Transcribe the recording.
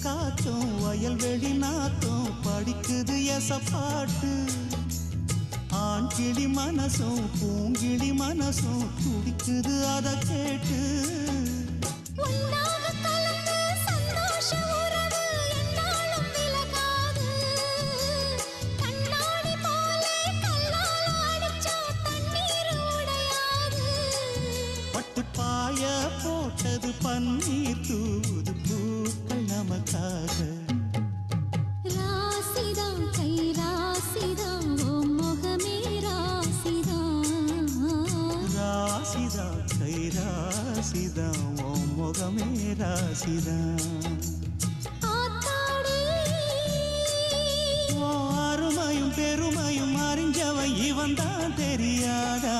காத்தும் வயல்வெளி நாத்தும் படிக்குது எசப்பாட்டு ஆண் கிளி மனசும் பூங்கிளி மனசும் துடிக்குது அத கேட்டு பாய போட்டது பன்னீர் தூது பூக்கள் நமக்காக ராசிதான் கை ராசிதான் ஓ முகமே ராசிதான் ராசிதான் கை ராசிதான் ஓ முகமே ராசிதான் அருமையும் பெருமையும் அறிஞ்சவன் இவன் தான் தெரியாதா